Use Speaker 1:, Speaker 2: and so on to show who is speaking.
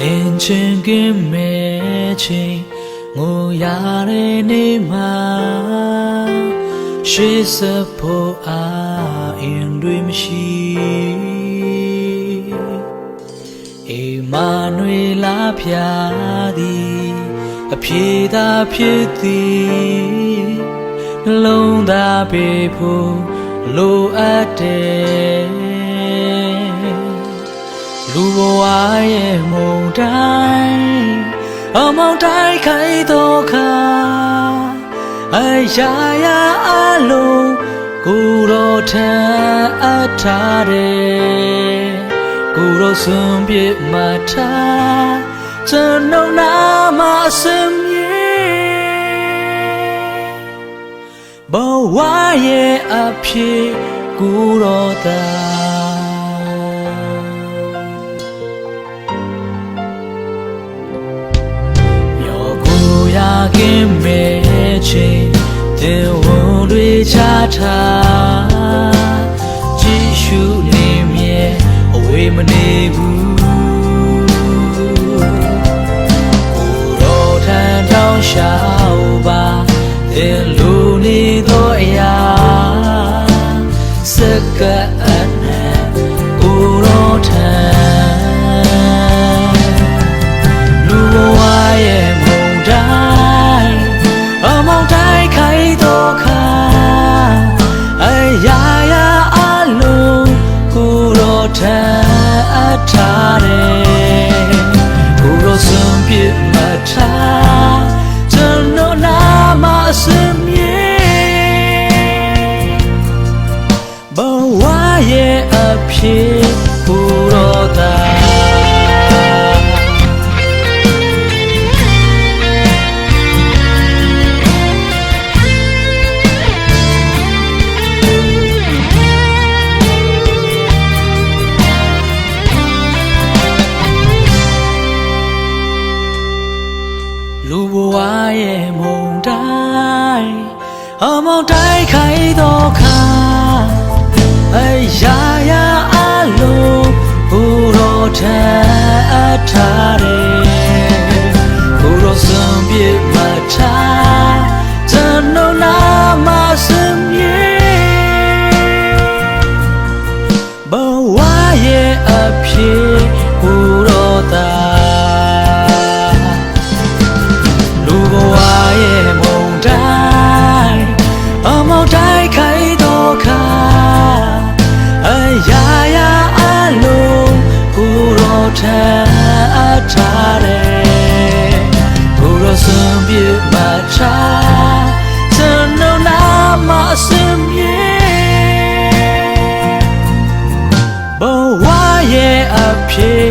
Speaker 1: လင်းချင်းကင်းမဲ့ချင်းငိုရတဲ့နေ့မှာရှေ့ဆက်ဖို့အားအင်းတွေမရှိအိမ်မနွေလာဖြာသည်အဖြေသာဖြစ်သည်နှလုံးသားပေးဖို့လိုအပ်တယ်လူဘဝရဲ့မုန်တိုင်းအမောင်တိုင်းခိုင်တော့ခါအရာရာအလုံးကိုယ်တော်ထံအထားတယ်ကိုယ်တော်စွန့်ပြစ်မှထားကျွန်ုပ်နာမစမြေဘဝရဲ့အဖြစ်ကိုယ်တော်သာကင်းမဲ့ချင်းတင်ဝန်တွေချထားကြည့်ရှုနေမြဲအဝေးမနေဘူးကိုယ်တော်ထံတောင်းလျှောက်ပါတင်လူနေသောအရာစကအနံကိုယ်တော်ထံလူဘဝရဲ့မုန်တိုင်းအမောင်တိုင်းခိုင်တော့ခါအရာရာအလုံးကိုယ်တော်ထံအထားတယ်ကိုယ်တော်စွန့်ပြစ်မှထားကျွန်တော်နာမစမြေဘဝရဲ့အဖြစ်ကိုယ်တော်သာလူဘဝရဲ့မုန်တိုင်းအမောင်တိုင်းခိုင်တော့ခါအရာရာအလုံးကိုယ်တော်ထံအထားတယ်ကိုယ်တော်စွန့်ပြစ်မှထားကျွန်တော်နာမစမြေဘဝရဲ့အဖြစ်ကိုယ်တော်သာထအထားတယ်ကိုယ်တော်စွန့်ပြစ်မှထားကျွန်တော်နာမစမြေဘဝရဲ့အဖြစ်